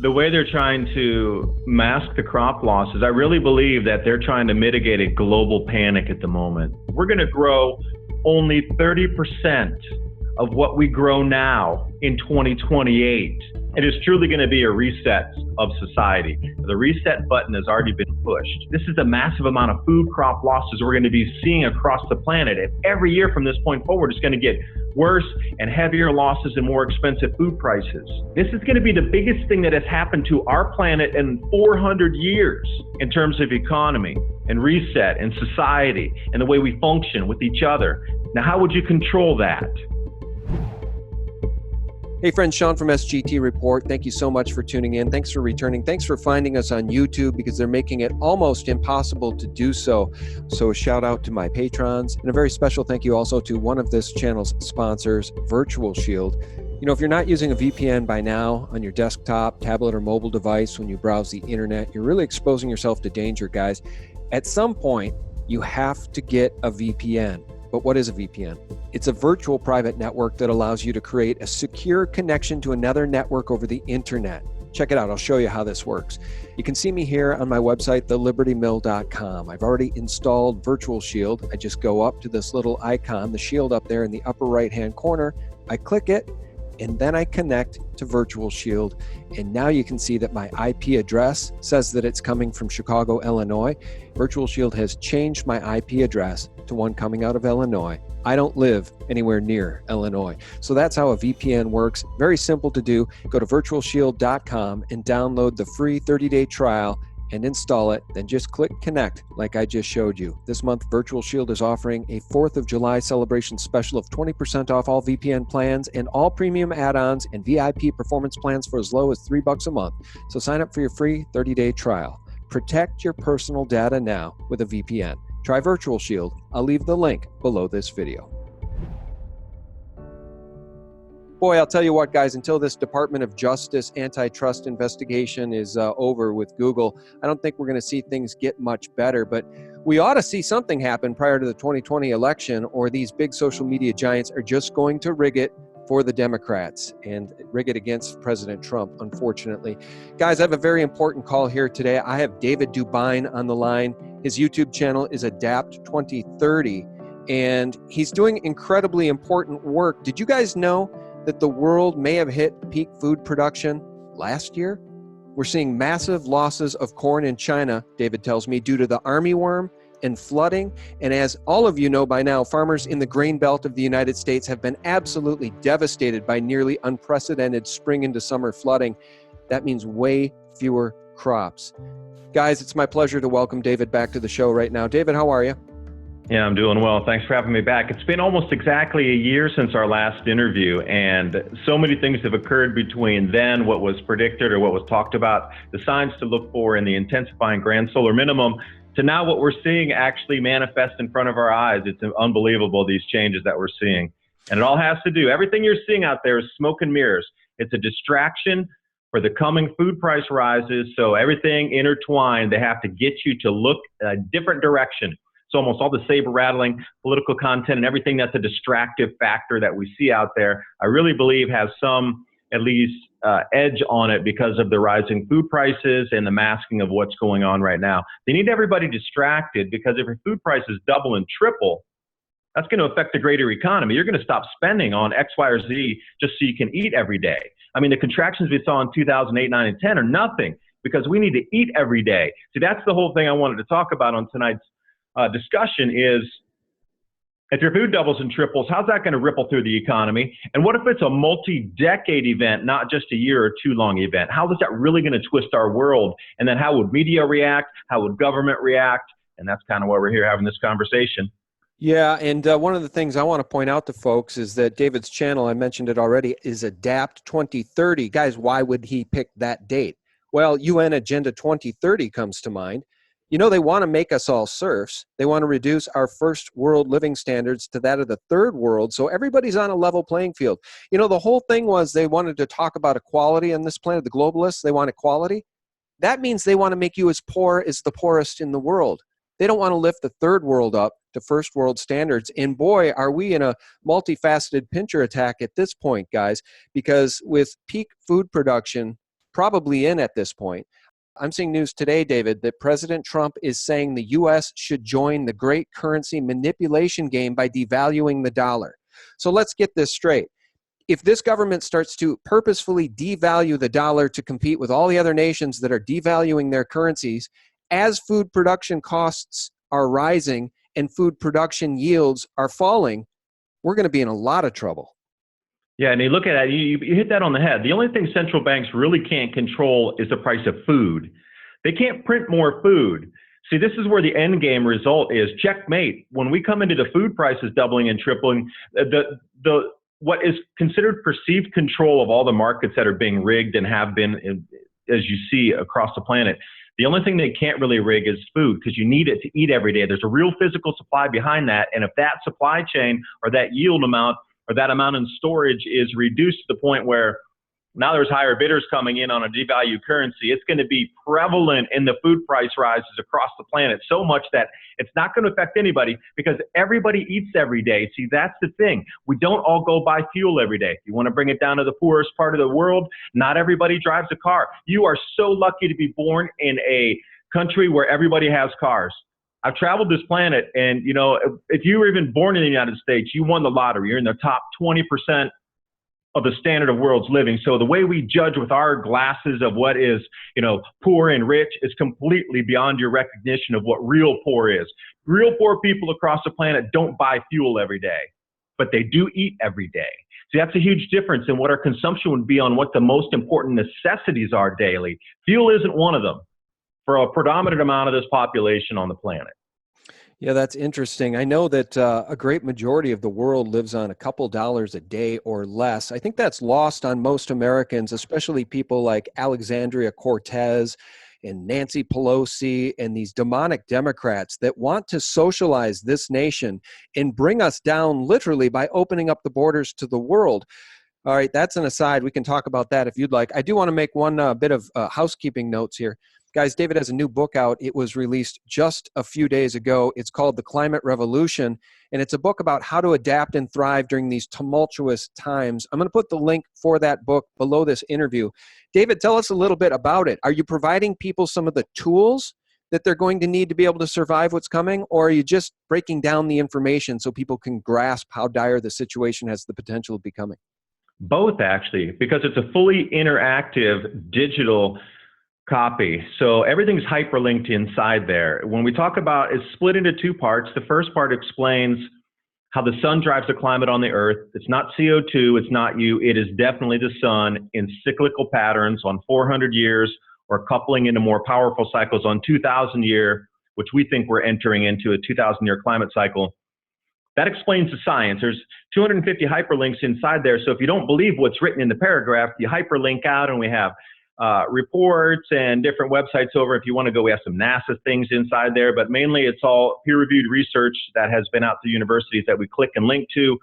The way they're trying to mask the crop losses, I really believe that they're trying to mitigate a global panic at the moment. We're going to grow only 30% of what we grow now in 2028. It is truly going to be a reset of society. The reset button has already been pushed. This is a massive amount of food crop losses we're going to be seeing across the planet. And every year from this point forward, it's going to get worse and heavier losses and more expensive food prices. This is going to be the biggest thing that has happened to our planet in 400 years in terms of economy and reset and society and the way we function with each other. Now, how would you control that? Hey friends, Sean from SGT Report. Thank you so much for tuning in. Thanks for returning. Thanks for finding us on YouTube because they're making it almost impossible to do so. So a shout out to my patrons and a very special thank you also to one of this channel's sponsors, Virtual Shield. You know, if you're not using a VPN by now on your desktop, tablet, or mobile device when you browse the internet, you're really exposing yourself to danger, guys. At some point, you have to get a VPN. But what is a VPN? It's a virtual private network that allows you to create a secure connection to another network over the internet. Check it out. I'll show you how this works. You can see me here on my website, thelibertymill.com. I've already installed Virtual Shield. I just go up to this little icon, the shield up there in the upper right-hand corner. I click it, and then I connect to Virtual Shield. And now you can see that my IP address says that it's coming from Chicago, Illinois. Virtual Shield has changed my IP address to one coming out of Illinois. I don't live anywhere near Illinois. So that's how a VPN works. Very simple to do. Go to virtualshield.com and download the free 30-day trial and install it, then just click connect like I just showed you. This month, Virtual Shield is offering a 4th of July celebration special of 20% off all VPN plans and all premium add-ons and VIP performance plans for as low as $3 a month. So sign up for your free 30-day trial. Protect your personal data now with a VPN. Try Virtual Shield. I'll leave the link below this video. Boy, I'll tell you what, guys, until this Department of Justice antitrust investigation is over with Google, I don't think we're going to see things get much better. But we ought to see something happen prior to the 2020 election, or these big social media giants are just going to rig it for the Democrats and rig it against President Trump, unfortunately. Guys, I have a very important call here today. I have David DuByne on the line. His YouTube channel is Adapt 2030, and he's doing incredibly important work. Did you guys know that the world may have hit peak food production last year? We're seeing massive losses of corn in China, David tells me, due to the armyworm and flooding. And as all of you know by now, farmers in the grain belt of the United States have been absolutely devastated by nearly unprecedented spring into summer flooding. That means way fewer crops. Guys, it's my pleasure to welcome David back to the show right now. David, how are you? Yeah, I'm doing well. Thanks for having me back. It's been almost exactly a year since our last interview, and so many things have occurred between then, what was predicted or what was talked about, the signs to look for in the intensifying grand solar minimum, to now what we're seeing actually manifest in front of our eyes. It's unbelievable, these changes that we're seeing. And it all has to do, everything you're seeing out there is smoke and mirrors. It's a distraction for the coming food price rises, so everything intertwined, they have to get you to look a different direction. So almost all the saber rattling, political content, and everything that's a distractive factor that we see out there, I really believe has some, at least, edge on it because of the rising food prices and the masking of what's going on right now. They need everybody distracted because if your food prices double and triple, that's going to affect the greater economy. You're going to stop spending on X, Y, or Z just so you can eat every day. I mean, the contractions we saw in 2008, 9, and 10 are nothing because we need to eat every day. So that's the whole thing I wanted to talk about on tonight's discussion is, if your food doubles and triples, how's that going to ripple through the economy? And what if it's a multi-decade event, not just a year or two long event? How is that really going to twist our world? And then how would media react? How would government react? And that's kind of why we're here having this conversation. Yeah, and one of the things I want to point out to folks is that David's channel, I mentioned it already, is Adapt 2030. Guys, why would he pick that date? Well, UN Agenda 2030 comes to mind. You know, they want to make us all serfs. They want to reduce our first world living standards to that of the third world, so everybody's on a level playing field. You know, the whole thing was they wanted to talk about equality on this planet. The globalists, they want equality. That means they want to make you as poor as the poorest in the world. They don't want to lift the third world up to first world standards. And boy, are we in a multifaceted pincher attack at this point, guys, because with peak food production probably in at this point. I'm seeing news today, David, that President Trump is saying the U.S. should join the great currency manipulation game by devaluing the dollar. So let's get this straight. If this government starts to purposefully devalue the dollar to compete with all the other nations that are devaluing their currencies, as food production costs are rising and food production yields are falling, we're going to be in a lot of trouble. Yeah, and you look at it, you hit that on the head. The only thing central banks really can't control is the price of food. They can't print more food. See, this is where the end game result is. Checkmate. When we come into the food prices doubling and tripling, what is considered perceived control of all the markets that are being rigged and have been, as you see across the planet, the only thing they can't really rig is food, because you need it to eat every day. There's a real physical supply behind that. And if that supply chain or that yield amount or that amount in storage is reduced to the point where now there's higher bidders coming in on a devalued currency, it's going to be prevalent in the food price rises across the planet so much that it's not going to affect anybody, because everybody eats every day. See, that's the thing. We don't all go buy fuel every day. If you want to bring it down to the poorest part of the world, not everybody drives a car. You are so lucky to be born in a country where everybody has cars. I've traveled this planet, and you know, if you were even born in the United States, you won the lottery. You're in the top 20% of the standard of world's living. So the way we judge with our glasses of what is, you know, poor and rich is completely beyond your recognition of what real poor is. Real poor people across the planet don't buy fuel every day, but they do eat every day. See, that's a huge difference in what our consumption would be on what the most important necessities are daily. Fuel isn't one of them for a predominant amount of this population on the planet. Yeah, that's interesting. I know that a great majority of the world lives on a couple dollars a day or less. I think that's lost on most Americans, especially people like Alexandria Cortez and Nancy Pelosi and these demonic Democrats that want to socialize this nation and bring us down literally by opening up the borders to the world. All right, that's an aside. We can talk about that if you'd like. I do want to make one bit of housekeeping notes here. Guys, David has a new book out. It was released just a few days ago. It's called The Climate Revolution, and it's a book about how to adapt and thrive during these tumultuous times. I'm going to put the link for that book below this interview. David, tell us a little bit about it. Are you providing people some of the tools that they're going to need to be able to survive what's coming, or are you just breaking down the information so people can grasp how dire the situation has the potential of becoming? Both, actually, because it's a fully interactive digital copy. So everything's hyperlinked inside there. When we talk about, it's split into two parts. The first part explains how the sun drives the climate on the earth. It's not CO2, it's not you, it is definitely the sun in cyclical patterns on 400 years, or coupling into more powerful cycles on 2,000 year, which we think we're entering into a 2,000-year climate cycle. That explains the science. There's 250 hyperlinks inside there. So if you don't believe what's written in the paragraph, you hyperlink out, and we have reports and different websites over. If you want to go, we have some NASA things inside there, but mainly it's all peer-reviewed research that has been out to universities that we click and link to.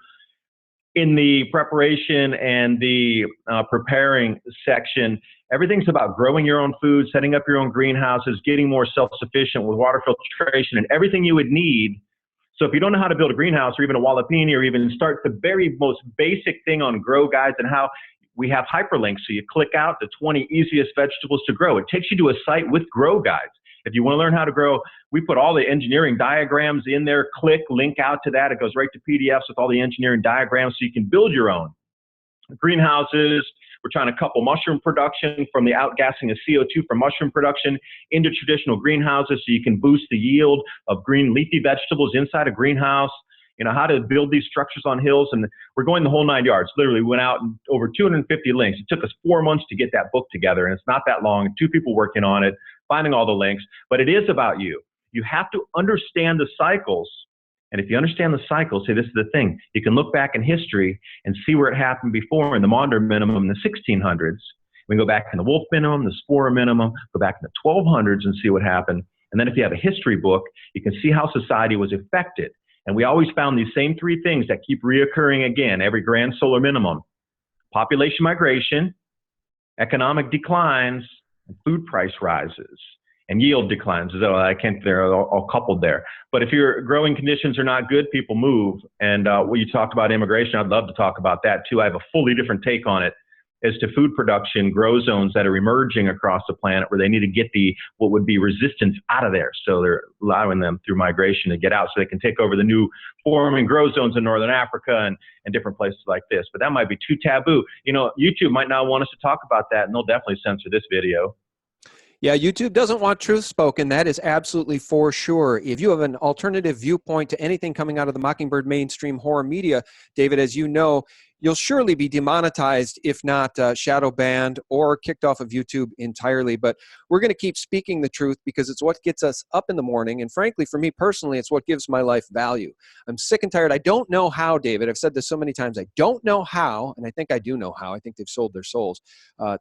In the preparation and the preparing section, everything's about growing your own food, setting up your own greenhouses, getting more self-sufficient with water filtration and everything you would need. So if you don't know how to build a greenhouse or even a jalapeno or even start the very most basic thing on Grow Guides and how, we have hyperlinks. So you click out the 20 easiest vegetables to grow. It takes you to a site with Grow Guides. If you want to learn how to grow, we put all the engineering diagrams in there. Click, link out to that. It goes right to PDFs with all the engineering diagrams so you can build your own greenhouses. We're trying to couple mushroom production from the outgassing of CO2 from mushroom production into traditional greenhouses so you can boost the yield of green leafy vegetables inside a greenhouse. You know, how to build these structures on hills, and we're going the whole 9 yards. Literally, we went out and over 250 links. It took us 4 months to get that book together, and it's not that long. 2 people working on it, finding all the links, but it is about you. You have to understand the cycles, and if you understand the cycles, see, this is the thing. You can look back in history and see where it happened before in the Maunder minimum in the 1600s. We can go back in the Wolf minimum, the Sporer minimum, go back in the 1200s and see what happened. And then if you have a history book, you can see how society was affected. And we always found these same 3 things that keep reoccurring again, every grand solar minimum: population migration, economic declines, and food price rises, and yield declines. They're all coupled there. But if your growing conditions are not good, people move. And what you talked about immigration, I'd love to talk about that too. I have a fully different take on it. as to food production, grow zones that are emerging across the planet where they need to get what would be resistance out of there. So they're allowing them through migration to get out so they can take over the new forming grow zones in Northern Africa and different places like this. But that might be too taboo. You know, YouTube might not want us to talk about that, and they'll definitely censor this video. Yeah, YouTube doesn't want truth spoken. That is absolutely for sure. If you have an alternative viewpoint to anything coming out of the Mockingbird mainstream horror media, David, as you know, you'll surely be demonetized, if not shadow banned or kicked off of YouTube entirely. But we're going to keep speaking the truth because it's what gets us up in the morning. And frankly, for me personally, it's what gives my life value. I'm sick and tired. I don't know how, David. I've said this so many times. I don't know how, and I think I do know how. I think they've sold their souls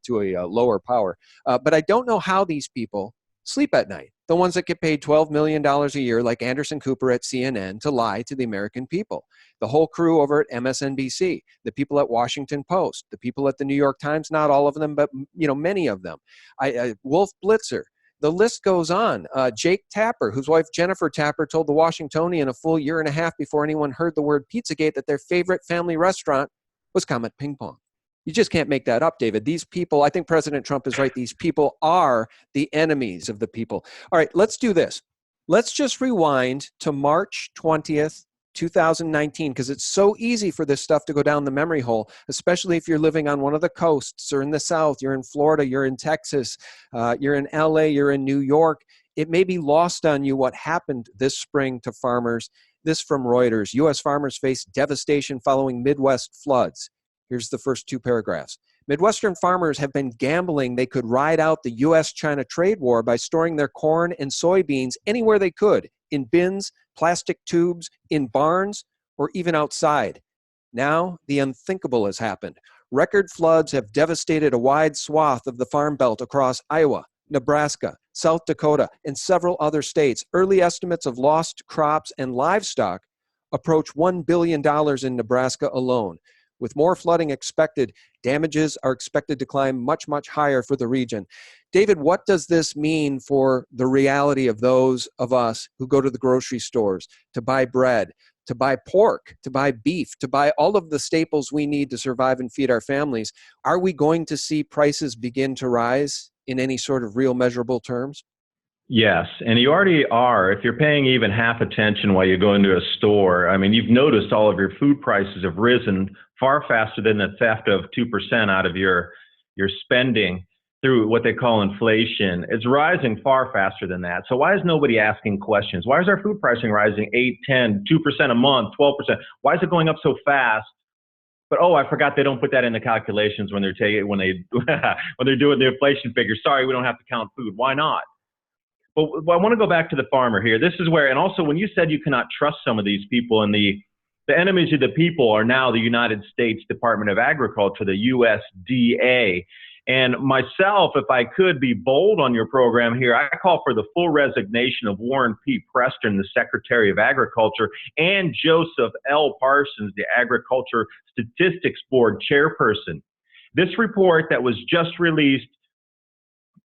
to a lower power. But I don't know how these people sleep at night. The ones that get paid $12 million a year, like Anderson Cooper at CNN, to lie to the American people. The whole crew over at MSNBC, the people at Washington Post, the people at the New York Times, not all of them, but many of them. Wolf Blitzer, the list goes on. Jake Tapper, whose wife Jennifer Tapper told the Washingtonian a full year and a half before anyone heard the word Pizzagate that their favorite family restaurant was Comet Ping Pong. You just can't make that up, David. These people, I think President Trump is right. These people are the enemies of the people. All right, let's do this. Let's just rewind to March 20th, 2019, because it's so easy for this stuff to go down the memory hole, especially if you're living on one of the coasts or in the South, you're in Florida, you're in Texas, you're in LA, you're in New York. It may be lost on you what happened this spring to farmers. This from Reuters. U.S. farmers face devastation following Midwest floods. Here's the first two paragraphs. Midwestern farmers have been gambling they could ride out the U.S.-China trade war by storing their corn and soybeans anywhere they could, in bins, plastic tubes, in barns, or even outside. Now, the unthinkable has happened. Record floods have devastated a wide swath of the Farm Belt across Iowa, Nebraska, South Dakota, and several other states. Early estimates of lost crops and livestock approach $1 billion in Nebraska alone. With more flooding expected, damages are expected to climb much, much higher for the region. David, what does this mean for the reality of those of us who go to the grocery stores to buy bread, to buy pork, to buy beef, to buy all of the staples we need to survive and feed our families? Are we going to see prices begin to rise in any sort of real measurable terms? Yes, and you already are. If you're paying even half attention while you go into a store, I mean, you've noticed all of your food prices have risen far faster than the theft of 2% out of your spending through what they call inflation. It's rising far faster than that. So why is nobody asking questions? Why is our food pricing rising 8, 10, 2% a month, 12%? Why is it going up so fast? But oh, I forgot they don't put that in the calculations when they're when they're doing the inflation figures. Sorry, we don't have to count food. Why not? But I want to go back to the farmer here. This is where, and also when you said you cannot trust some of these people, and the enemies of the people are now the United States Department of Agriculture, the USDA. And myself, if I could be bold on your program here, I call for the full resignation of Warren P. Preston, the Secretary of Agriculture, and Joseph L. Parsons, the Agriculture Statistics Board chairperson. This report that was just released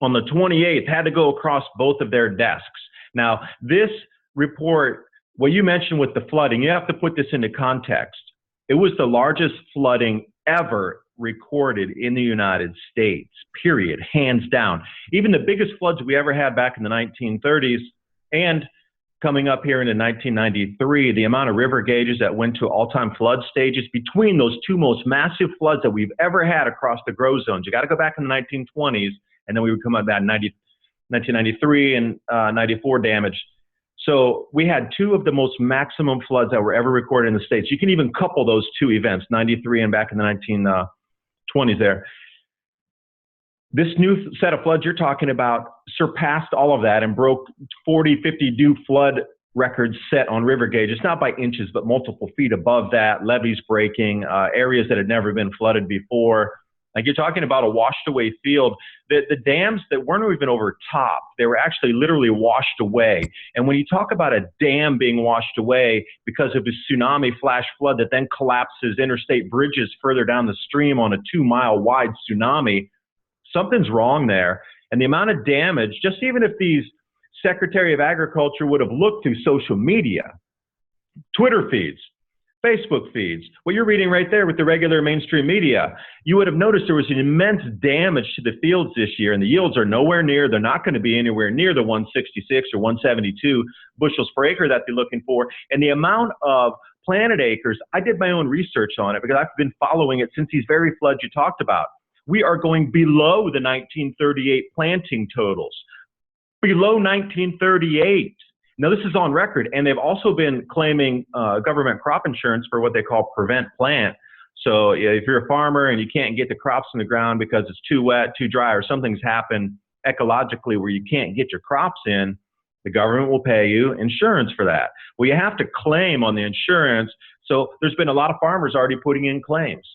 on the 28th had to go across both of their desks. Now, this report, what you mentioned with the flooding, you have to put this into context. It was the largest flooding ever recorded in the United States, period, hands down. Even the biggest floods we ever had back in the 1930s and coming up here into 1993, the amount of river gauges that went to all-time flood stages between those two most massive floods that we've ever had across the grow zones. You got to go back in the 1920s, and then we would come up at 1993 and 94 damage. So we had two of the most maximum floods that were ever recorded in the States. You can even couple those two events, 93 and back in the 1920s there. This new set of floods you're talking about surpassed all of that and broke 40, 50 due flood records set on river gauges, not by inches, but multiple feet above that, levees breaking, areas that had never been flooded before. Like you're talking about a washed away field. The dams that weren't even over top, they were actually literally washed away. And when you talk about a dam being washed away because of a tsunami flash flood that then collapses interstate bridges further down the stream on a 2-mile wide tsunami, something's wrong there. And the amount of damage, just even if these Secretary of Agriculture would have looked through social media, Twitter feeds, Facebook feeds, what you're reading right there with the regular mainstream media. You would have noticed there was an immense damage to the fields this year, and the yields are nowhere near, they're not going to be anywhere near the 166 or 172 bushels per acre that they're looking for. And the amount of planted acres, I did my own research on it because I've been following it since these very floods you talked about. We are going below the 1938 planting totals. Below 1938. Now, this is on record, and they've also been claiming government crop insurance for what they call prevent plant. So if you're a farmer and you can't get the crops in the ground because it's too wet, too dry, or something's happened ecologically where you can't get your crops in, the government will pay you insurance for that. Well, you have to claim on the insurance. So there's been a lot of farmers already putting in claims.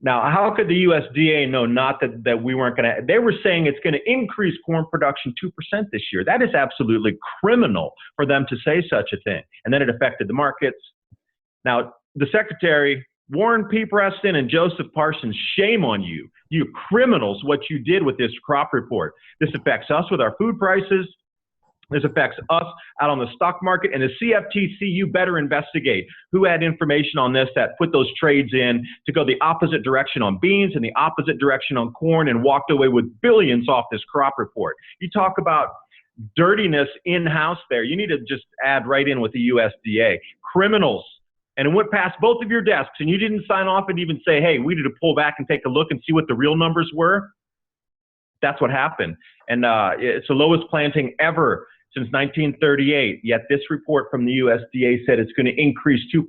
Now, how could the USDA know not that we weren't going to? They were saying it's going to increase corn production 2% this year. That is absolutely criminal for them to say such a thing. And then it affected the markets. Now, the secretary, Warren P. Preston and Joseph Parsons, shame on you. You criminals, what you did with this crop report. This affects us with our food prices. This affects us out on the stock market, and the CFTC, you better investigate who had information on this that put those trades in to go the opposite direction on beans and the opposite direction on corn and walked away with billions off this crop report. You talk about dirtiness in-house there. You need to just add right in with the USDA. Criminals. And it went past both of your desks, and you didn't sign off and even say, hey, we need to pull back and take a look and see what the real numbers were. That's what happened. And it's the lowest planting ever since 1938, yet this report from the USDA said it's going to increase 2%.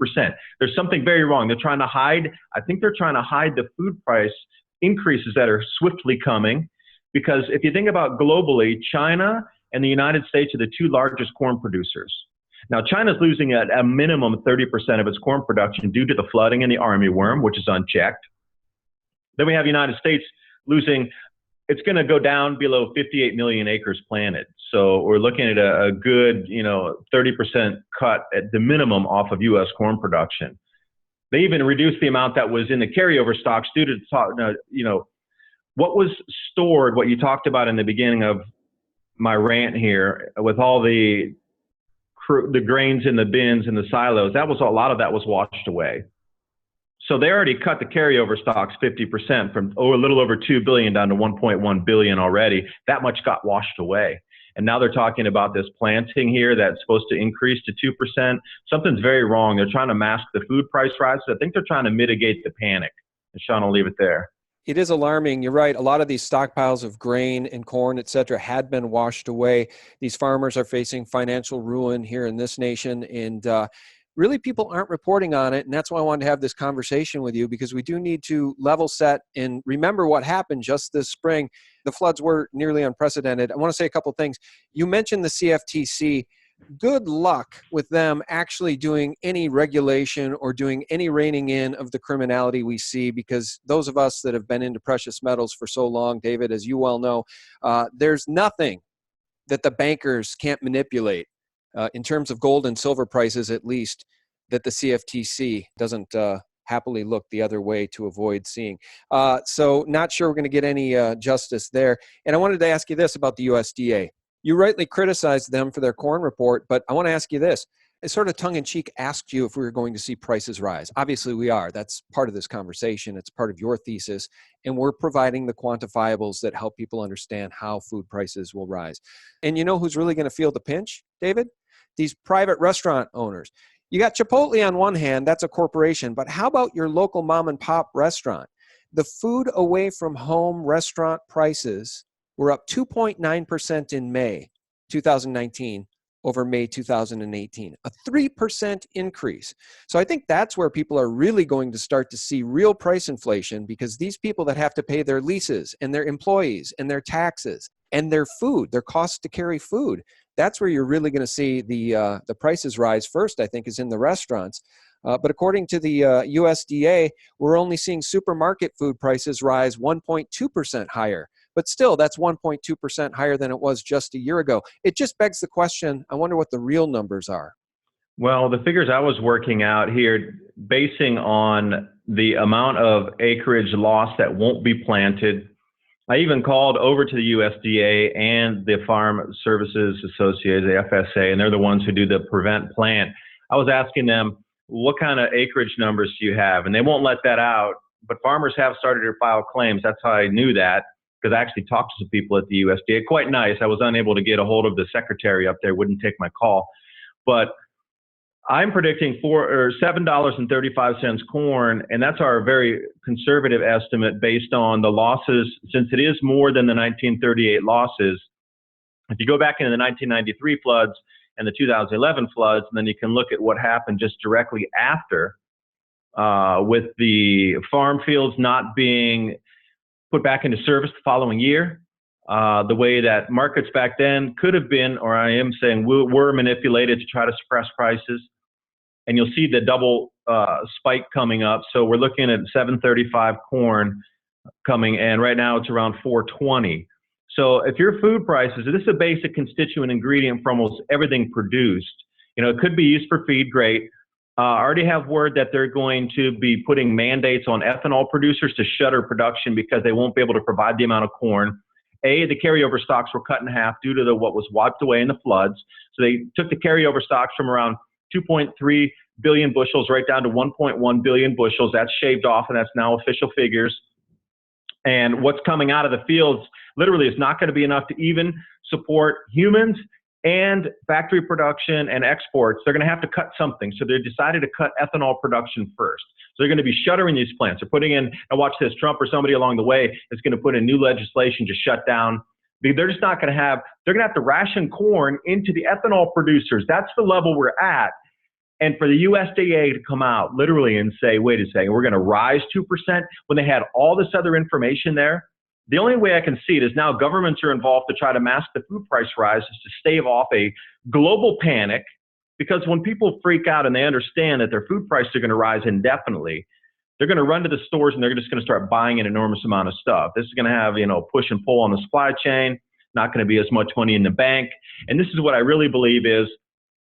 There's something very wrong. They're trying to hide, I think they're trying to hide the food price increases that are swiftly coming, because if you think about globally, China and the United States are the two largest corn producers. Now, China's losing at a minimum 30% of its corn production due to the flooding and the armyworm, which is unchecked. Then we have the United States losing, it's going to go down below 58 million acres planted. So we're looking at a good, 30% cut at the minimum off of U.S. corn production. They even reduced the amount that was in the carryover stocks due to, what was stored, what you talked about in the beginning of my rant here, with all the grains in the bins and the silos, a lot of that was washed away. So they already cut the carryover stocks 50% from a little over 2 billion down to 1.1 billion already. That much got washed away. And now they're talking about this planting here that's supposed to increase to 2%. Something's very wrong. They're trying to mask the food price rises. I think they're trying to mitigate the panic. And Sean, I'll leave it there. It is alarming. You're right. A lot of these stockpiles of grain and corn, et cetera, had been washed away. These farmers are facing financial ruin here in this nation. And really, people aren't reporting on it. And that's why I wanted to have this conversation with you, because we do need to level set and remember what happened just this spring. The floods were nearly unprecedented. I want to say a couple things. You mentioned the CFTC. Good luck with them actually doing any regulation or doing any reining in of the criminality we see, because those of us that have been into precious metals for so long, David, as you well know, there's nothing that the bankers can't manipulate in terms of gold and silver prices, at least, that the CFTC doesn't happily look the other way to avoid seeing. So not sure we're going to get any justice there. And I wanted to ask you this about the USDA. You rightly criticized them for their corn report, but I want to ask you this. I sort of tongue-in-cheek asked you if we were going to see prices rise. Obviously, we are. That's part of this conversation. It's part of your thesis, and we're providing the quantifiables that help people understand how food prices will rise. And you know who's really going to feel the pinch, David? These private restaurant owners. You got Chipotle on one hand, that's a corporation, but how about your local mom and pop restaurant? The food away from home restaurant prices were up 2.9% in May 2019 over May 2018, a 3% increase. So I think that's where people are really going to start to see real price inflation, because these people that have to pay their leases and their employees and their taxes and their food, their costs to carry food, that's where you're really going to see the prices rise first, I think, is in the restaurants. But according to the USDA, we're only seeing supermarket food prices rise 1.2% higher. But still, that's 1.2% higher than it was just a year ago. It just begs the question, I wonder what the real numbers are. Well, the figures I was working out here, basing on the amount of acreage lost that won't be planted, I even called over to the USDA and the Farm Services Association, the FSA, and they're the ones who do the prevent plant. I was asking them, what kind of acreage numbers do you have? And they won't let that out, but farmers have started to file claims. That's how I knew that, because I actually talked to some people at the USDA. Quite nice. I was unable to get a hold of the secretary up there, wouldn't take my call. But I'm predicting $7.35 corn, and that's our very conservative estimate based on the losses, since it is more than the 1938 losses. If you go back into the 1993 floods and the 2011 floods, and then you can look at what happened just directly after, with the farm fields not being put back into service the following year, the way that markets back then could have been, or I am saying were manipulated to try to suppress prices. And you'll see the double spike coming up. So we're looking at 735 corn coming, and right now it's around 420. So if your food prices, this is a basic constituent ingredient for almost everything produced. You know, it could be used for feed, great. I already have word that they're going to be putting mandates on ethanol producers to shutter production because they won't be able to provide the amount of corn. The carryover stocks were cut in half due to what was wiped away in the floods. So they took the carryover stocks from around 2.3 billion bushels right down to 1.1 billion bushels. That's shaved off, and that's now official figures. And what's coming out of the fields literally is not going to be enough to even support humans and factory production and exports. They're going to have to cut something. So they decided to cut ethanol production first. So they're going to be shuttering these plants. They're putting in, and watch this, Trump or somebody along the way is going to put in new legislation to shut down. They're just not going to have, they're going to have to ration corn into the ethanol producers. That's the level we're at. And for the USDA to come out literally and say, wait a second, we're going to rise 2% when they had all this other information there. The only way I can see it is now governments are involved to try to mask the food price rises to stave off a global panic, because when people freak out and they understand that their food prices are going to rise indefinitely, they're going to run to the stores and they're just going to start buying an enormous amount of stuff. This is going to have, push and pull on the supply chain, not going to be as much money in the bank. And this is what I really believe is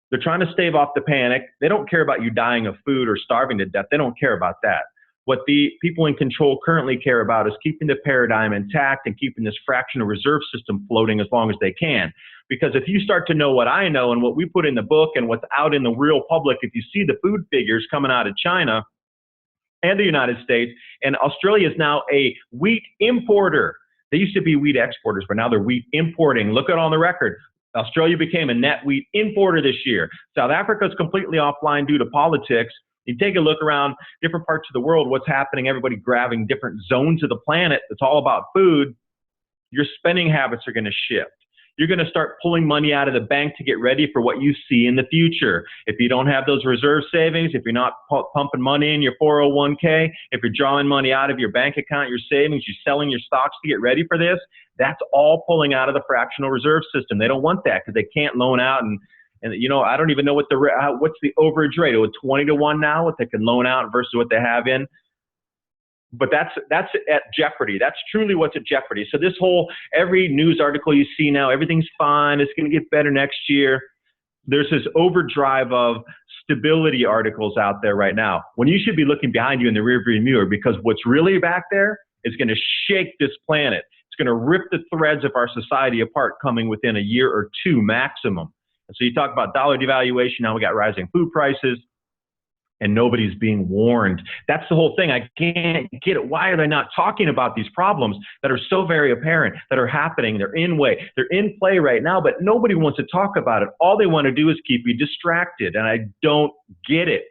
they're trying to stave off the panic. They don't care about you dying of food or starving to death. They don't care about that. What the people in control currently care about is keeping the paradigm intact and keeping this fractional reserve system floating as long as they can. Because if you start to know what I know and what we put in the book and what's out in the real public, if you see the food figures coming out of China and the United States, and Australia is now a wheat importer. They used to be wheat exporters, but now they're wheat importing. Look at it on the record. Australia became a net wheat importer this year. South Africa is completely offline due to politics. You take a look around different parts of the world, what's happening, everybody grabbing different zones of the planet. It's all about food. Your spending habits are going to shift. You're going to start pulling money out of the bank to get ready for what you see in the future. If you don't have those reserve savings, if you're not pumping money in your 401k, if you're drawing money out of your bank account, your savings, you're selling your stocks to get ready for this, that's all pulling out of the fractional reserve system. They don't want that because they can't loan out. And I don't even know what's the overage rate. It's 20 to 1 now, what they can loan out versus what they have in. But that's at jeopardy. That's truly what's at jeopardy. So this whole, every news article you see now, everything's fine, it's going to get better next year. There's this overdrive of stability articles out there right now, when you should be looking behind you in the rearview mirror, because what's really back there is going to shake this planet. It's going to rip the threads of our society apart coming within a year or two maximum. And so you talk about dollar devaluation, now we got rising food prices, and nobody's being warned. That's the whole thing. I can't get it. Why are they not talking about these problems that are so very apparent, that are happening? They're in play right now, but nobody wants to talk about it. All they want to do is keep you distracted, and I don't get it.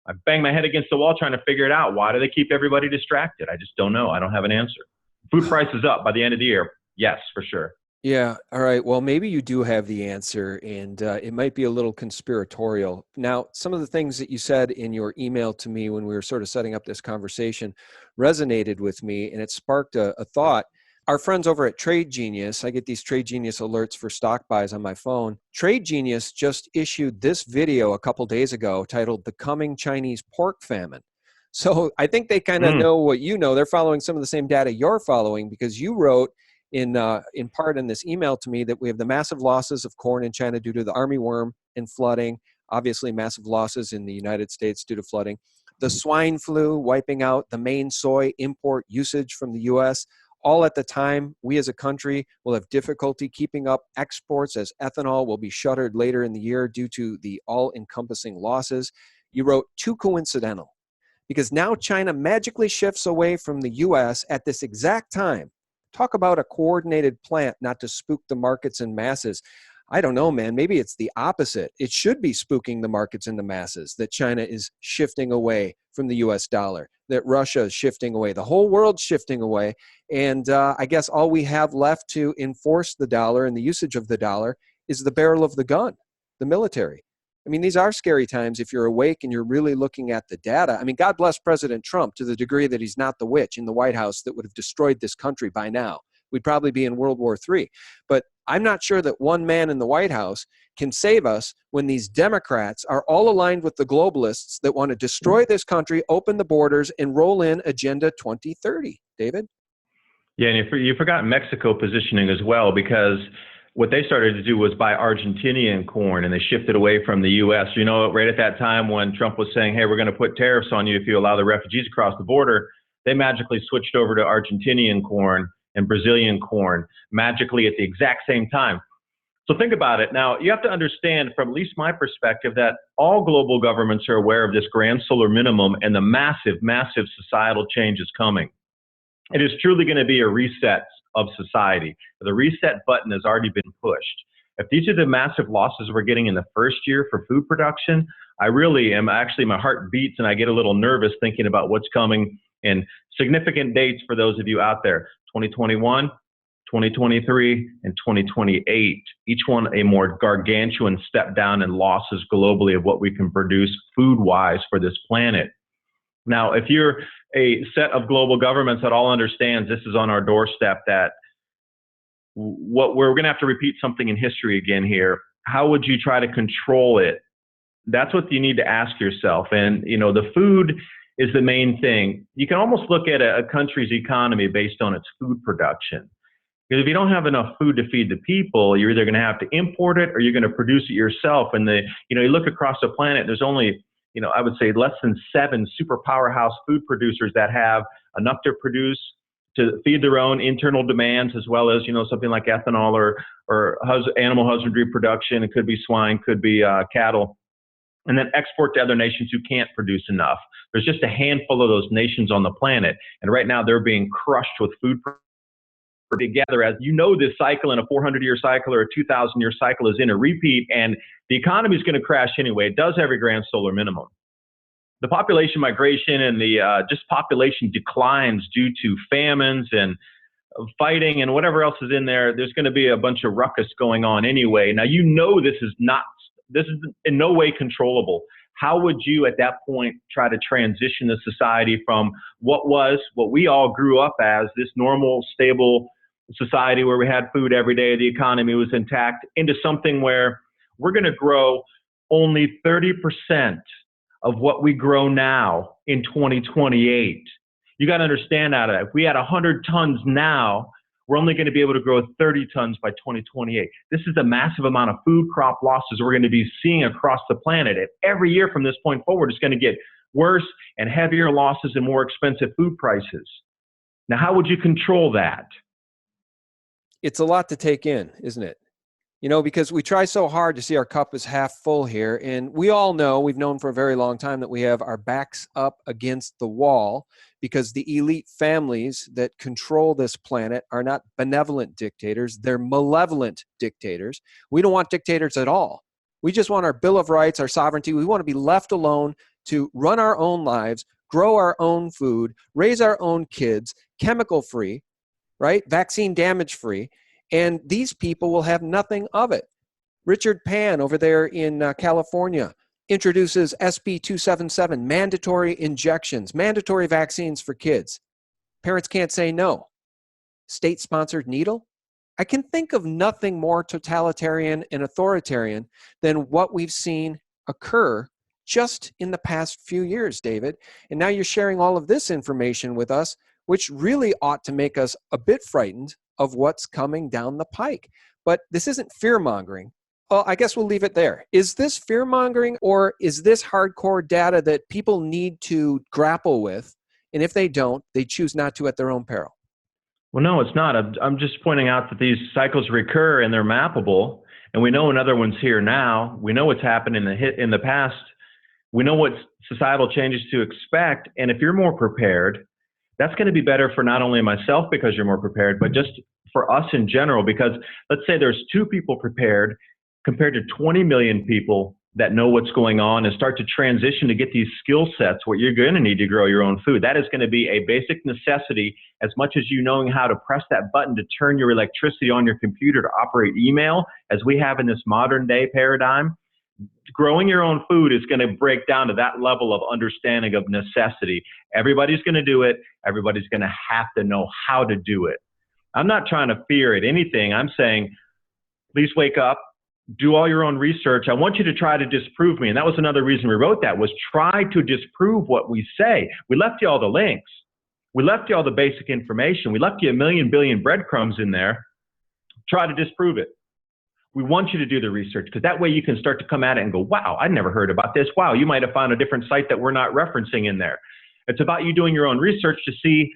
I bang my head against the wall trying to figure it out. Why do they keep everybody distracted? I just don't know. I don't have an answer. Food prices up by the end of the year. Yes, for sure. Yeah. All right. Well, maybe you do have the answer, and it might be a little conspiratorial. Now, some of the things that you said in your email to me when we were sort of setting up this conversation resonated with me, and it sparked a thought. Our friends over at Trade Genius, I get these Trade Genius alerts for stock buys on my phone. Trade Genius just issued this video a couple days ago titled "The Coming Chinese Pork Famine." So I think they kind of know what you know. They're following some of the same data you're following, because you wrote in part in this email to me that we have the massive losses of corn in China due to the armyworm and flooding, obviously massive losses in the United States due to flooding, the swine flu wiping out the main soy import usage from the U.S., all at the time we as a country will have difficulty keeping up exports as ethanol will be shuttered later in the year due to the all-encompassing losses. You wrote, too coincidental. Because now China magically shifts away from the US at this exact time. Talk about a coordinated plant not to spook the markets and masses. I don't know, man. Maybe it's the opposite. It should be spooking the markets and the masses that China is shifting away from the US dollar, that Russia is shifting away, the whole world's shifting away. And I guess all we have left to enforce the dollar and the usage of the dollar is the barrel of the gun, the military. I mean, these are scary times if you're awake and you're really looking at the data. I mean, God bless President Trump to the degree that he's not the witch in the White House that would have destroyed this country by now. We'd probably be in World War III. But I'm not sure that one man in the White House can save us when these Democrats are all aligned with the globalists that want to destroy this country, open the borders, and roll in Agenda 2030. David? Yeah, and you forgot Mexico positioning as well, because what they started to do was buy Argentinian corn, and they shifted away from the U.S. You know, right at that time when Trump was saying, hey, we're going to put tariffs on you if you allow the refugees across the border, they magically switched over to Argentinian corn and Brazilian corn magically at the exact same time. So think about it. Now, you have to understand, from at least my perspective, that all global governments are aware of this grand solar minimum and the massive, massive societal changes coming. It is truly going to be a reset of society. The reset button has already been pushed. If these are the massive losses we're getting in the first year for food production, I really am actually, my heart beats and I get a little nervous thinking about what's coming in significant dates for those of you out there. 2021, 2023, and 2028. Each one a more gargantuan step down in losses globally of what we can produce food-wise for this planet. Now, if you're a set of global governments that all understands this is on our doorstep, that what we're going to have to repeat something in history again here, how would you try to control it? That's what you need to ask yourself. And, you know, the food is the main thing. You can almost look at a country's economy based on its food production. Because if you don't have enough food to feed the people, you're either going to have to import it or you're going to produce it yourself. And you look across the planet, there's only, I would say less than 7 super powerhouse food producers that have enough to produce to feed their own internal demands, as well as, something like ethanol or animal husbandry production. It could be swine, could be cattle, and then export to other nations who can't produce enough. There's just a handful of those nations on the planet. And right now they're being crushed with food together. As you know, this cycle in a 400-year cycle or a 2,000-year cycle is in a repeat, and the economy is going to crash anyway. It does every grand solar minimum. The population migration and the just population declines due to famines and fighting and whatever else is in there. There's going to be a bunch of ruckus going on anyway. Now, this is in no way controllable. How would you at that point try to transition the society from what we all grew up as, this normal, stable society where we had food every day, the economy was intact, into something where we're going to grow only 30% of what we grow now in 2028. You got to understand that. If we had 100 tons now, we're only going to be able to grow 30 tons by 2028. This is a massive amount of food crop losses we're going to be seeing across the planet. And every year from this point forward, it's going to get worse and heavier losses and more expensive food prices. Now, how would you control that? It's a lot to take in, isn't it? Because we try so hard to see our cup as half full here. And we all know, we've known for a very long time, that we have our backs up against the wall because the elite families that control this planet are not benevolent dictators. They're malevolent dictators. We don't want dictators at all. We just want our Bill of Rights, our sovereignty. We want to be left alone to run our own lives, grow our own food, raise our own kids, chemical-free, right? Vaccine damage-free. And these people will have nothing of it. Richard Pan over there in California introduces SB 277, mandatory injections, mandatory vaccines for kids. Parents can't say no. State-sponsored needle? I can think of nothing more totalitarian and authoritarian than what we've seen occur just in the past few years, David. And now you're sharing all of this information with us, which really ought to make us a bit frightened of what's coming down the pike. But this isn't fear-mongering. Well, I guess we'll leave it there. Is this fear-mongering, or is this hardcore data that people need to grapple with? And if they don't, they choose not to at their own peril. Well, no, it's not. I'm just pointing out that these cycles recur and they're mappable. And we know another one's here now. We know what's happened in the past. We know what societal changes to expect. And if you're more prepared, that's going to be better for not only myself because you're more prepared, but just for us in general. Because let's say there's 2 people prepared compared to 20 million people that know what's going on and start to transition to get these skill sets, what you're going to need to grow your own food. That is going to be a basic necessity as much as you knowing how to press that button to turn your electricity on your computer to operate email, as we have in this modern day paradigm. Growing your own food is going to break down to that level of understanding of necessity. Everybody's going to do it. Everybody's going to have to know how to do it. I'm not trying to fear it, anything. I'm saying, please wake up, do all your own research. I want you to try to disprove me. And that was another reason we wrote that, was try to disprove what we say. We left you all the links. We left you all the basic information. We left you a million billion breadcrumbs in there. Try to disprove it. We want you to do the research, because that way you can start to come at it and go, wow, I never heard about this. Wow, you might have found a different site that we're not referencing in there. It's about you doing your own research to see,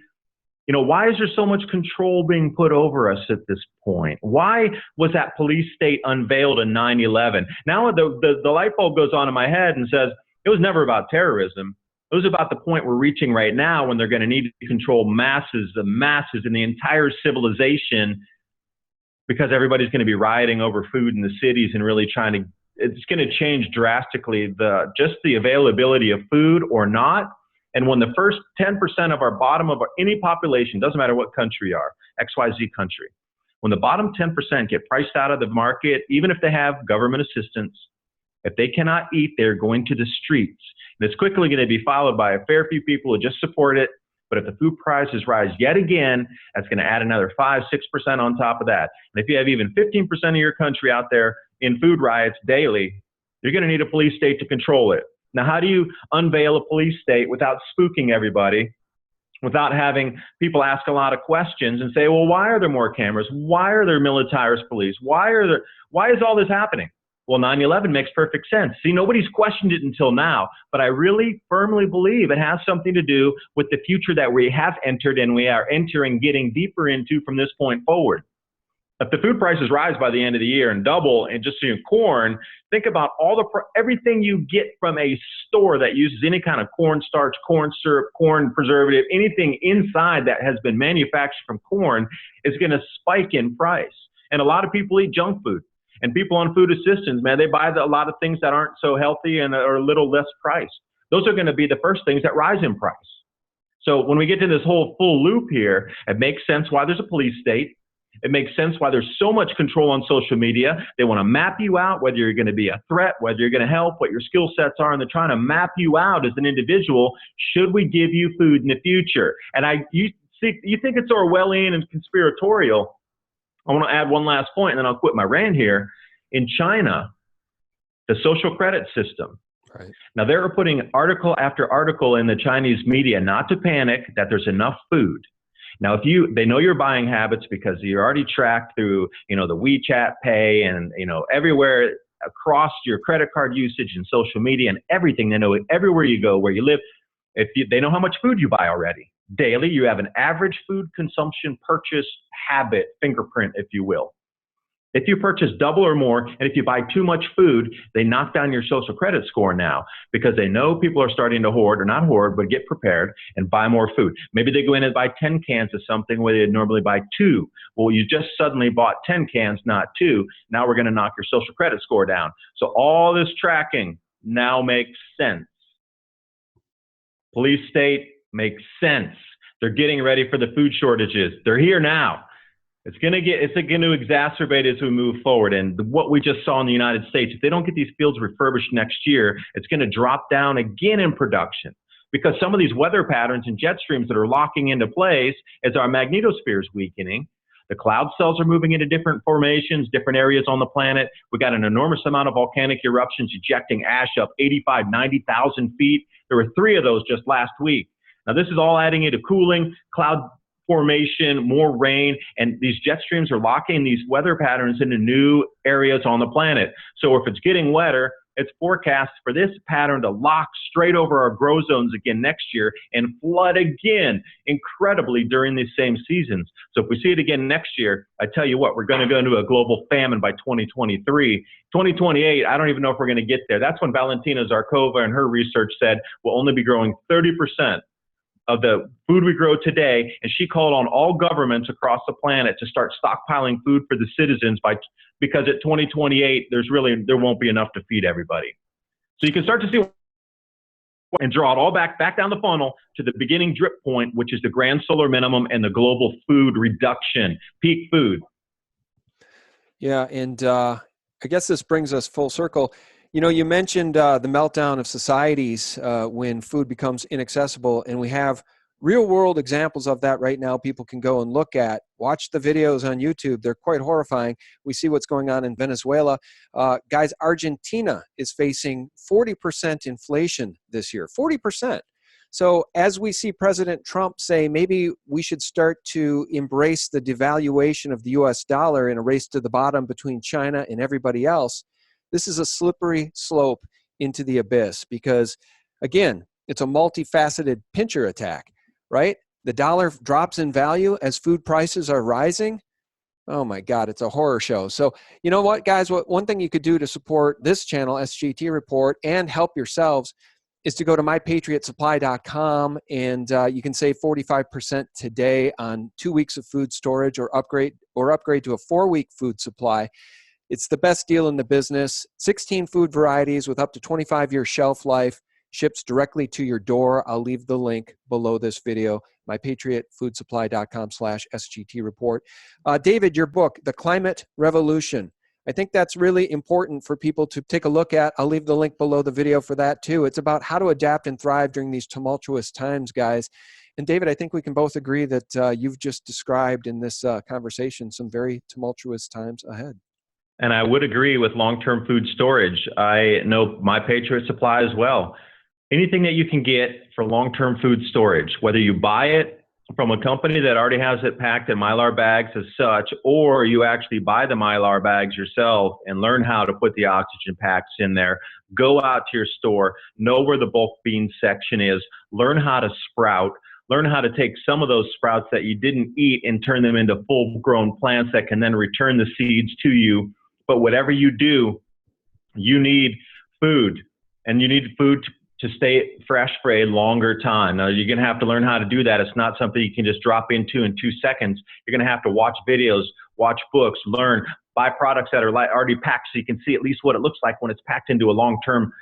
why is there so much control being put over us at this point? Why was that police state unveiled in 9/11? Now the light bulb goes on in my head and says, it was never about terrorism. It was about the point we're reaching right now when they're going to need to control the masses in the entire civilization, because everybody's going to be rioting over food in the cities and really it's going to change drastically just the availability of food or not. And when the first 10% of any population, doesn't matter what country you are, XYZ country, when the bottom 10% get priced out of the market, even if they have government assistance, if they cannot eat, they're going to the streets. And it's quickly going to be followed by a fair few people who just support it. But if the food prices rise yet again, that's going to add another 5-6% on top of that. And if you have even 15% of your country out there in food riots daily, you're going to need a police state to control it. Now, how do you unveil a police state without spooking everybody, without having people ask a lot of questions and say, well, why are there more cameras? Why are there militarized police? Why is all this happening? Well, 9/11 makes perfect sense. See, nobody's questioned it until now, but I really firmly believe it has something to do with the future that we have entered and we are entering, getting deeper into from this point forward. If the food prices rise by the end of the year and double, and just corn, think about everything you get from a store that uses any kind of cornstarch, corn syrup, corn preservative, anything inside that has been manufactured from corn is going to spike in price. And a lot of people eat junk food. And people on food assistance, man, they buy a lot of things that aren't so healthy and are a little less priced. Those are going to be the first things that rise in price. So when we get to this whole full loop here, it makes sense why there's a police state. It makes sense why there's so much control on social media. They want to map you out, whether you're going to be a threat, whether you're going to help, what your skill sets are, and they're trying to map you out as an individual. Should we give you food in the future? And you think it's Orwellian and conspiratorial. I want to add one last point, and then I'll quit my rant here. In China, the social credit system. Right. Now, they're putting article after article in the Chinese media not to panic, that there's enough food. Now, they know your buying habits because you're already tracked through, the WeChat Pay and, everywhere across your credit card usage and social media and everything. They know it everywhere you go, where you live. They know how much food you buy already. Daily, you have an average food consumption purchase habit fingerprint, if you will. If you purchase double or more, and if you buy too much food, they knock down your social credit score now, because they know people are starting to hoard, or not hoard, but get prepared and buy more food. Maybe they go in and buy 10 cans of something where they'd normally buy 2. Well, you just suddenly bought 10 cans, not 2. Now we're going to knock your social credit score down. So all this tracking now makes sense. Police state makes sense. They're getting ready for the food shortages. They're here now. It's going to exacerbate as we move forward. And what we just saw in the United States, if they don't get these fields refurbished next year, it's going to drop down again in production, because some of these weather patterns and jet streams that are locking into place as our magnetosphere is weakening. The cloud cells are moving into different formations, different areas on the planet. We got an enormous amount of volcanic eruptions ejecting ash up 85, 90,000 feet. There were 3 of those just last week. Now, this is all adding into cooling, cloud formation, more rain, and these jet streams are locking these weather patterns into new areas on the planet. So if it's getting wetter, It's forecast for this pattern to lock straight over our grow zones again next year and flood again incredibly during these same seasons. So if we see it again next year, I tell you what, we're going to go into a global famine by 2023. 2028, I don't even know if we're going to get there. That's when Valentina Zarkova and her research said we'll only be growing 30% of the food we grow today, and she called on all governments across the planet to start stockpiling food for the citizens because at 2028 there won't be enough to feed everybody. So you can start to see and draw it all back down the funnel to the beginning drip point, which is the grand solar minimum and the global food reduction, peak food. Yeah, and I guess this brings us full circle. You know, you mentioned the meltdown of societies when food becomes inaccessible, and we have real-world examples of that right now. People can go and look at, watch the videos on YouTube. They're quite horrifying. We see what's going on in Venezuela. Guys, Argentina is facing 40% inflation this year, 40%. So as we see President Trump say, maybe we should start to embrace the devaluation of the U.S. dollar in a race to the bottom between China and everybody else, this is a slippery slope into the abyss because, again, it's a multifaceted pincher attack, right? The dollar drops in value as food prices are rising. Oh my God, it's a horror show. So you know what, guys, one thing you could do to support this channel, SGT Report, and help yourselves is to go to mypatriotsupply.com and you can save 45% today on 2 weeks of food storage or upgrade to a 4-week food supply. It's the best deal in the business. 16 food varieties with up to 25-year shelf life, ships directly to your door. I'll leave the link below this video, mypatriotfoodsupply.com/SGT report. David, your book, The Climate Revolution. I think that's really important for people to take a look at. I'll leave the link below the video for that too. It's about how to adapt and thrive during these tumultuous times, guys. And David, I think we can both agree that you've just described in this conversation some very tumultuous times ahead. And I would agree with long-term food storage. I know My Patriot Supply as well. Anything that you can get for long-term food storage, whether you buy it from a company that already has it packed in Mylar bags as such, or you actually buy the Mylar bags yourself and learn how to put the oxygen packs in there, go out to your store, know where the bulk bean section is, learn how to sprout, learn how to take some of those sprouts that you didn't eat and turn them into full-grown plants that can then return the seeds to you. But whatever you do, you need food, and you need food to stay fresh for a longer time. Now, you're going to have to learn how to do that. It's not something you can just drop into in 2 seconds. You're going to have to watch videos, watch books, learn, buy products that are already packed so you can see at least what it looks like when it's packed into a long-term,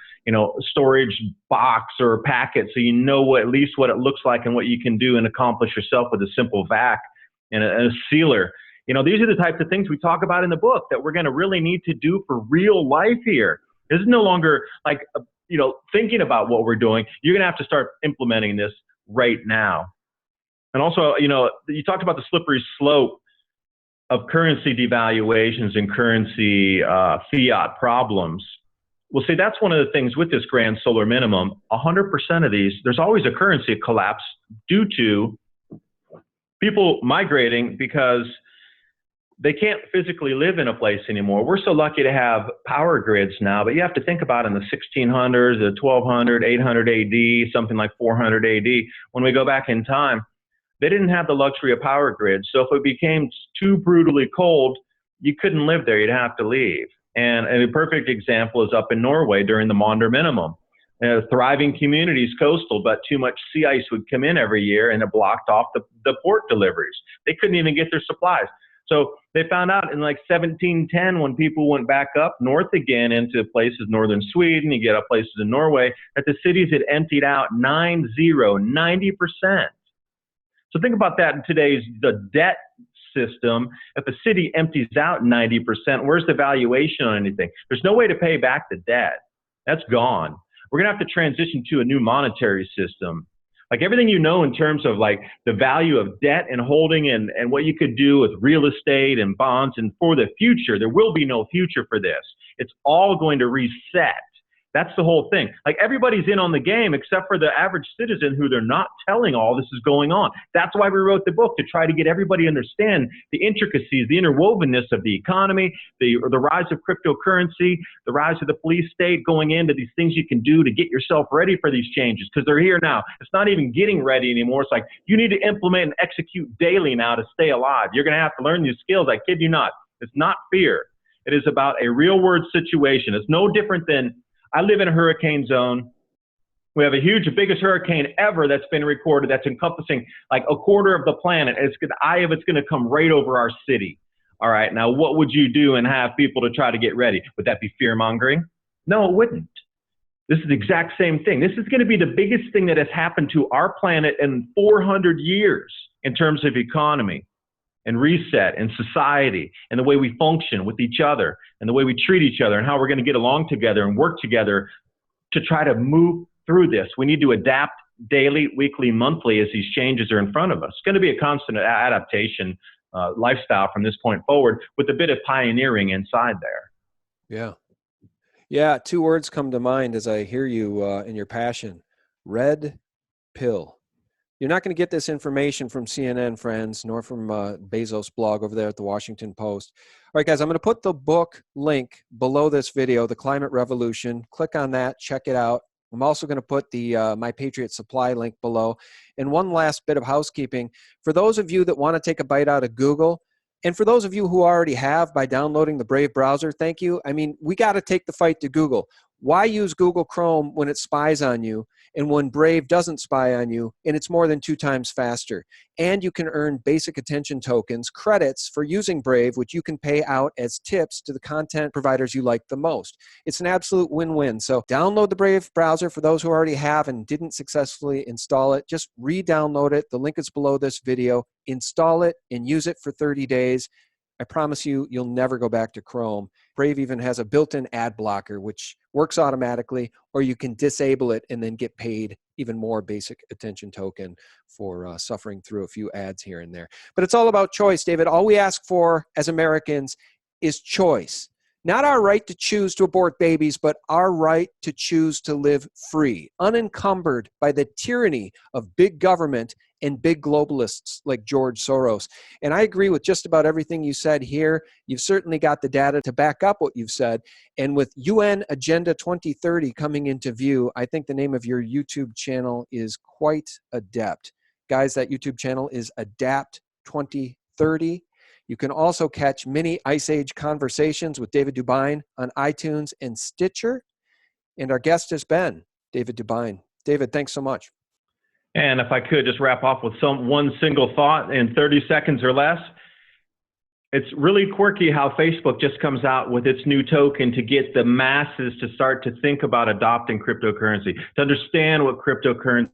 storage box or packet, so you know at least what it looks like and what you can do and accomplish yourself with a simple vac and a sealer. These are the types of things we talk about in the book that we're going to really need to do for real life here. This is no longer like, thinking about what we're doing. You're going to have to start implementing this right now. And also, you talked about the slippery slope of currency devaluations and currency fiat problems. Well, see, that's one of the things with this grand solar minimum. 100% of these, there's always a currency collapse due to people migrating because they can't physically live in a place anymore. We're so lucky to have power grids now, but you have to think about in the 1600s, the 1200, 800 AD, something like 400 AD. When we go back in time, they didn't have the luxury of power grids. So if it became too brutally cold, you couldn't live there. You'd have to leave. And a perfect example is up in Norway during the Maunder minimum. Thriving communities, coastal, but too much sea ice would come in every year and it blocked off the port deliveries. They couldn't even get their supplies. So they found out in like 1710 when people went back up north again into places, northern Sweden, you get up places in Norway, that the cities had emptied out 90%. So think about that in the debt system. If a city empties out 90%, where's the valuation on anything? There's no way to pay back the debt. That's gone. We're going to have to transition to a new monetary system. Like everything in terms of like the value of debt and holding and what you could do with real estate and bonds and for the future, there will be no future for this. It's all going to reset That's the whole thing. Like, everybody's in on the game except for the average citizen who they're not telling all this is going on. That's why we wrote the book, to try to get everybody to understand the intricacies, the interwovenness of the economy, the rise of cryptocurrency, the rise of the police state, going into these things you can do to get yourself ready for these changes, because they're here now. It's not even getting ready anymore. It's like, you need to implement and execute daily now to stay alive. You're going to have to learn these skills. I kid you not. It's not fear. It is about a real world situation. It's no different than, I live in a hurricane zone. We have a huge, the biggest hurricane ever that's been recorded, that's encompassing like a quarter of the planet. The eye of it's going to come right over our city. All right, now what would you do and have people to try to get ready? Would that be fear mongering? No, it wouldn't. This is the exact same thing. This is going to be the biggest thing that has happened to our planet in 400 years in terms of economy and reset and society and the way we function with each other and the way we treat each other and how we're going to get along together and work together to try to move through this. We need to adapt daily, weekly, monthly as these changes are in front of us. It's going to be a constant adaptation lifestyle from this point forward, with a bit of pioneering inside there. Yeah. Yeah. Two words come to mind as I hear you in your passion: red pill. You're not going to get this information from CNN, friends, nor from Bezos' blog over there at the Washington Post. All right, guys, I'm going to put the book link below this video, The Climate Revolution. Click on that, check it out. I'm also going to put the My Patriot Supply link below. And one last bit of housekeeping. For those of you that want to take a bite out of Google, and for those of you who already have by downloading the Brave browser, thank you. I mean, we got to take the fight to Google. Why use Google Chrome when it spies on you and when Brave doesn't spy on you and it's more than 2 times faster? And you can earn basic attention tokens, credits for using Brave, which you can pay out as tips to the content providers you like the most. It's an absolute win-win. So download the Brave browser for those who already have and didn't successfully install it. Just re-download it. The link is below this video. Install it and use it for 30 days. I promise you, you'll never go back to Chrome. Brave even has a built-in ad blocker, which works automatically, or you can disable it and then get paid even more basic attention token for suffering through a few ads here and there. But it's all about choice, David. All we ask for as Americans is choice. Not our right to choose to abort babies, but our right to choose to live free, unencumbered by the tyranny of big government and big globalists like George Soros. And I agree with just about everything you said here. You've certainly got the data to back up what you've said. And with UN Agenda 2030 coming into view, I think the name of your YouTube channel is quite adept. Guys, that YouTube channel is Adapt 2030. You can also catch mini Ice Age conversations with David DuByne on iTunes and Stitcher. And our guest has been David DuByne. David, thanks so much. And if I could just wrap off with one single thought in 30 seconds or less. It's really quirky how Facebook just comes out with its new token to get the masses to start to think about adopting cryptocurrency, to understand what cryptocurrency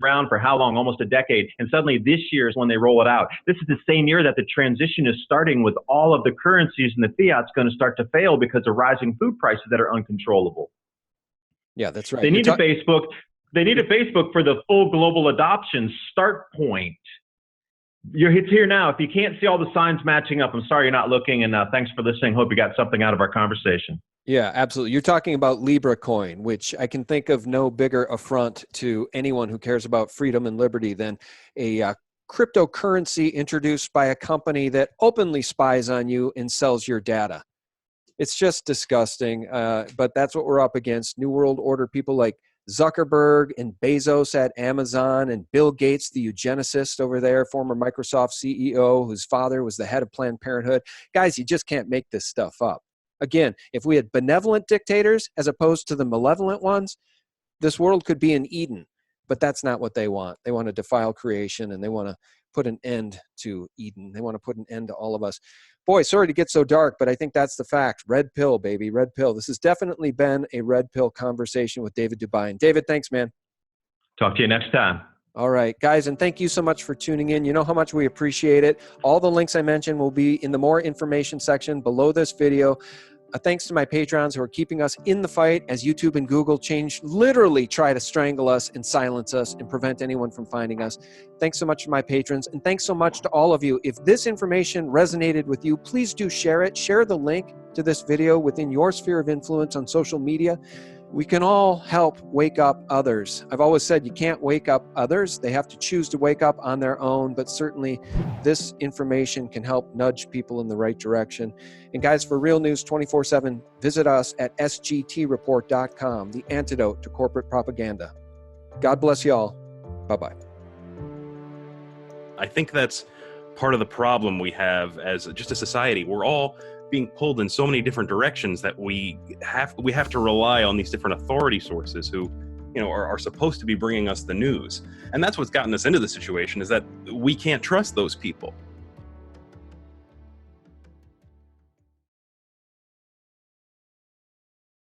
around for how long, almost a decade, and suddenly this year is when they roll it out. This is the same year that the transition is starting, with all of the currencies and the fiat's going to start to fail because of rising food prices that are uncontrollable. Yeah, that's right. They need a Facebook. They need a Facebook for the full global adoption start point. It's here now. If you can't see all the signs matching up, I'm sorry you're not looking, and thanks for listening. Hope you got something out of our conversation. Yeah, absolutely. You're talking about Libra coin, which I can think of no bigger affront to anyone who cares about freedom and liberty than a cryptocurrency introduced by a company that openly spies on you and sells your data. It's just disgusting, but that's what we're up against. New World Order people like Zuckerberg and Bezos at Amazon, and Bill Gates, the eugenicist over there, former Microsoft CEO, whose father was the head of Planned Parenthood. Guys, you just can't make this stuff up. Again, if we had benevolent dictators as opposed to the malevolent ones, this world could be an Eden. But that's not what they want. They want to defile creation, and they want to put an end to Eden. They want to put an end to all of us. Boy, sorry to get so dark, but I think that's the fact. Red pill, baby, red pill. This has definitely been a red pill conversation with David DuByne. David, thanks, man. Talk to you next time. All right, guys, and thank you so much for tuning in. You know how much we appreciate it. All the links I mentioned will be in the more information section below this video. A thanks to my patrons who are keeping us in the fight as YouTube and Google literally try to strangle us and silence us and prevent anyone from finding us. Thanks so much to my patrons, and thanks so much to all of you. If this information resonated with you, please do share it. Share the link to this video within your sphere of influence on social media. We can all help wake up others. I've always said you can't wake up others. They have to choose to wake up on their own, but certainly this information can help nudge people in the right direction. And guys, for Real News 24/7, visit us at sgtreport.com, the antidote to corporate propaganda. God bless you all. Bye-bye. I think that's part of the problem we have as just a society. We're all being pulled in so many different directions that we have to rely on these different authority sources who, are supposed to be bringing us the news. And that's what's gotten us into the situation, is that we can't trust those people.